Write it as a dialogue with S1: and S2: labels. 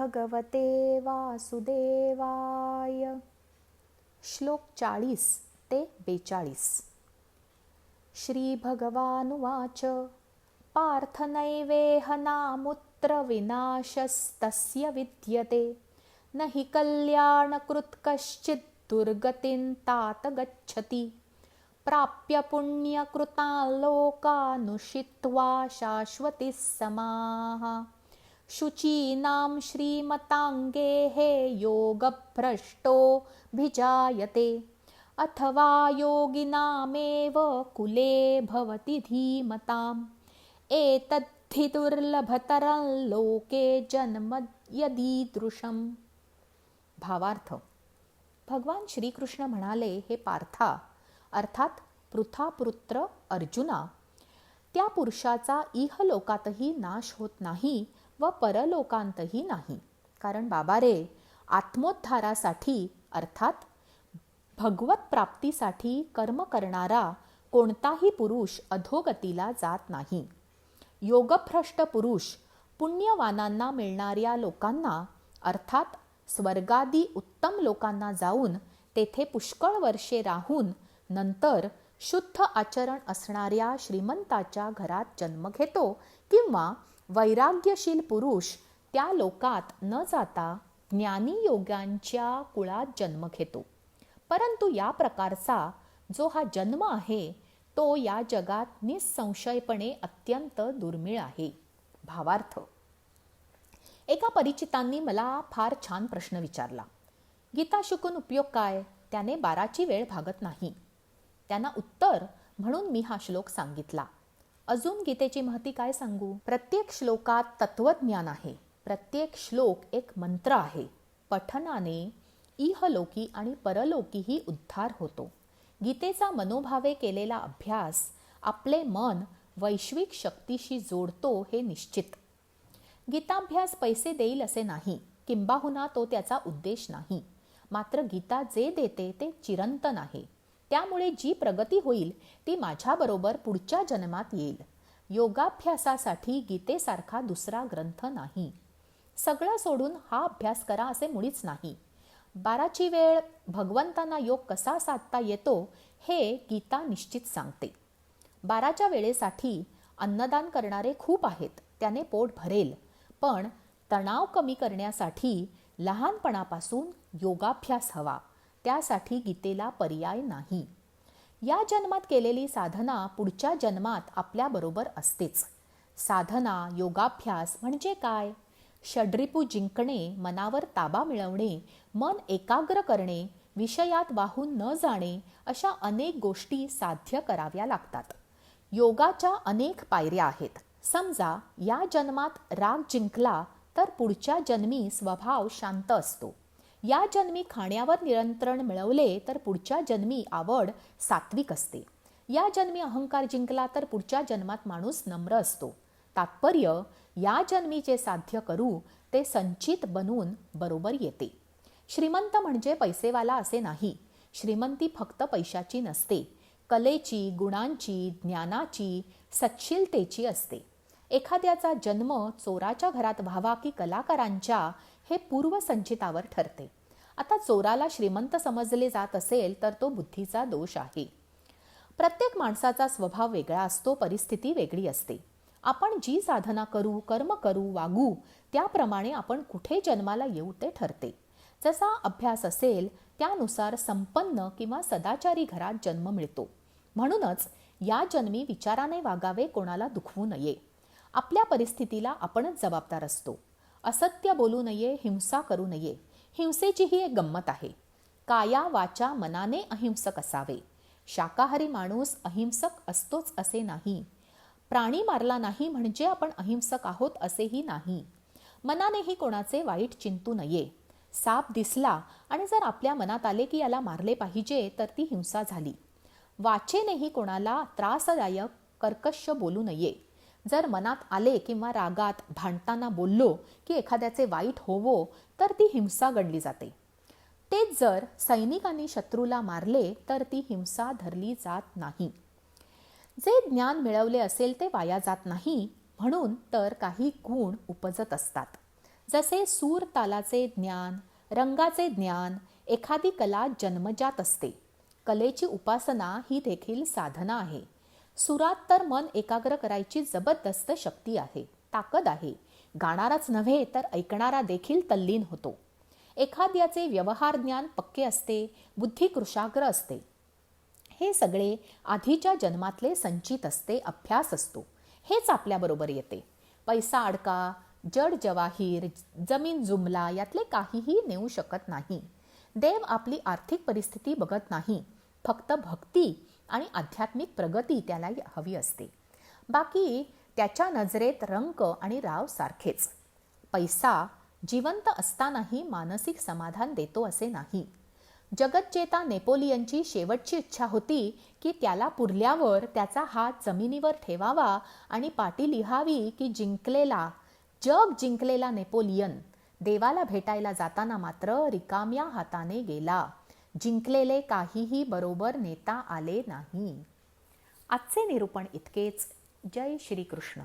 S1: भगवते वासुदेवाय. श्लोक 40 ते 42. श्री भगवानुवाच. पार्थ नैवेह नामुत्र विनाशस्तस्य विद्यते. न हि कल्याणकृत् कश्चित् दुर्गतिं तात गच्छति. प्राप्य पुण्यकृतान् लोकानुषित्वा शाश्वतिः समाः. शुचीनां श्रीमताङ्गेः योगभ्रष्टोऽभिजायते. अथवा योगिनामेव कुले भवति धीमताम्. एतद्धि दुर्लभतरं लोके जन्म यदीदृशम्. भावार्थ. भगवान श्रीकृष्ण म्हणाले, हे पार्था अर्थात पृथापुत्र अर्जुना, त्या पुरुषाचा इहलोकातही नाश होत नाही व परलोकांतही नाही. कारण बाबा रे, आत्मोद्धारासाठी अर्थात भगवत प्राप्तीसाठी कर्म करणारा कोणताही पुरुष अधोगतीला जात नाही. योगभ्रष्ट पुरुष पुण्यवानांना मिळणाऱ्या लोकांना अर्थात स्वर्गादी उत्तम लोकांना जाऊन तेथे पुष्कळ वर्षे राहून नंतर शुद्ध आचरण असणाऱ्या श्रीमंताच्या घरात जन्म घेतो, किंवा वैराग्यशील पुरुष त्या लोकात न जाता ज्ञानी योग्यांच्या कुळात जन्म घेतो. परंतु या प्रकारचा जो हा जन्म आहे तो या जगात निसंशयपणे अत्यंत दुर्मिळ आहे. भावार्थ. एका परिचितांनी मला फार छान प्रश्न विचारला. गीता शिकून उपयोग काय? त्याने 12ची वेळ भागत नाही. त्यांना उत्तर म्हणून मी हा श्लोक सांगितला. अजून गीतेची महती काय सांगू? प्रत्येक श्लोकात तत्वज्ञान आहे. प्रत्येक श्लोक एक मंत्र आहे. पठनाने इहलोकी आणि परलोकीही उद्धार होतो. गीतेचा मनोभावे केलेला अभ्यास आपले मन वैश्विक शक्तीशी जोडतो हे निश्चित. गीताभ्यास पैसे देईल असे नाही, किंबहुना तो त्याचा उद्देश नाही. मात्र गीता जे देते ते चिरंतन आहे. त्यामुळे जी प्रगती होईल ती माझ्याबरोबर पुढच्या जन्मात येईल. योगाभ्यासासाठी गीतेसारखा दुसरा ग्रंथ नाही. सगळं सोडून हा अभ्यास करा असे मुळीच नाही. 12ची वेळ भगवंतांना योग कसा साधता येतो हे गीता निश्चित सांगते. 12च्या वेळेसाठी अन्नदान करणारे खूप आहेत, त्याने पोट भरेल. पण तणाव कमी करण्यासाठी लहानपणापासून योगाभ्यास हवा. त्यासाठी गीतेला पर्याय नाही. या जन्मात केलेली साधना पुढच्या जन्मात आपल्याबरोबर असतेच. साधना योगाभ्यास म्हणजे काय? षड्रिपू जिंकणे, मनावर ताबा मिळवणे, मन एकाग्र करणे, विषयात वाहून न जाणे, अशा अनेक गोष्टी साध्य कराव्या लागतात. योगाच्या अनेक पायऱ्या आहेत. समजा या जन्मात राग जिंकला तर पुढच्या जन्मी स्वभाव शांत असतो. या जन्मी खाण्यावर नियंत्रण मिळवले तर पुढच्या जन्मी आवड सात्विक असते. या जन्मी अहंकार जिंकला तर पुढच्या जन्मात माणूस नम्र असतो. तात्पर्य, या जन्मी जे साध्य करू ते संचित बनून बरोबर येते. श्रीमंत म्हणजे पैसेवाला असे नाही. श्रीमंती फक्त पैशाची नसते, कलेची, गुणांची, ज्ञानाची, सच्छीलतेची असते. एखाद्याचा जन्म चोराच्या घरात व्हावा की कलाकारांच्या हे पूर्वसंचितावर ठरते. आता चोराला श्रीमंत समजले जात असेल तर तो बुद्धीचा दोष आहे. प्रत्येक माणसाचा स्वभाव वेगळा असतो, परिस्थिती वेगळी असते. आपण जी साधना करू, कर्म करू, वागू त्याप्रमाणे आपण कुठे जन्माला येऊ ते ठरते. जसा अभ्यास असेल त्यानुसार संपन्न किंवा सदाचारी घरात जन्म मिळतो. म्हणूनच या जन्मी विचाराने वागावे, कोणाला दुखवू नये. आपल्या परिस्थितीला आपणच जबाबदार असतो. असत्य बोलू नये, हिंसा करू नये. हिंसेची ही एक गंमत आहे. काया वाचा मनाने अहिंसक असावे. शाकाहारी माणूस अहिंसक असतोच असे नाही. प्राणी मारला नाही म्हणजे आपण अहिंसक आहोत असेही नाही. मनानेही कोणाचे वाईट चिंतू नये. साप दिसला आणि जर आपल्या मनात आले की याला मारले पाहिजे तर ती हिंसा झाली. वाचेनेही कोणाला त्रासदायक कर्कश बोलू नये. जर मनात आले किंवा रागात भांडताना बोललो की एखाद्याचे वाईट होवो तर ती हिंसा गणली जाते. तेच जर सैनिकांनी शत्रूला मारले तर ती हिंसा धरली जात नाही. जे ज्ञान मिळवले असेल ते वाया जात नाही, म्हणून तर काही गुण उपजत असतात. जसे सूर तालाचे ज्ञान, रंगाचे ज्ञान, एखादी कला जन्मजात असते. कलेची उपासना ही देखील साधना आहे. सुरात तर मन एकाग्र करायची जबरदस्त शक्ती आहे, ताकद आहे. गाणाराच नव्हे तर ऐकणारा देखील तल्लीन होतो. एखाद्याचे व्यवहार ज्ञान पक्के असते, बुद्धी कृशाग्र असते. हे सगळे आधीच्या जन्मातले संचित असते, अभ्यास असतो. हेच आपल्याबरोबर येते. पैसा अडका, जड जवाहीर, जमीन जुमला यातले काहीही नेऊ शकत नाही. देव आपली आर्थिक परिस्थिती बघत नाही, फक्त भक्ती आणि आध्यात्मिक प्रगती त्याला हवी असते. बाकी त्याच्या नजरेत रंक आणि राव सारखेच. पैसा जिवंत असतानाही मानसिक समाधान देतो असे नाही. जगज्जेता नेपोलियनची शेवटची इच्छा होती की त्याला पुरल्यावर त्याचा हात जमिनीवर ठेवावा आणि पाटी लिहावी की जग जिंकलेला नेपोलियन देवाला भेटायला जाताना मात्र रिकाम्या हाताने गेला. जिंकलेले काहीही बरोबर नेता आले नाही. आजचे निरूपण इतकेच. जय श्री कृष्ण.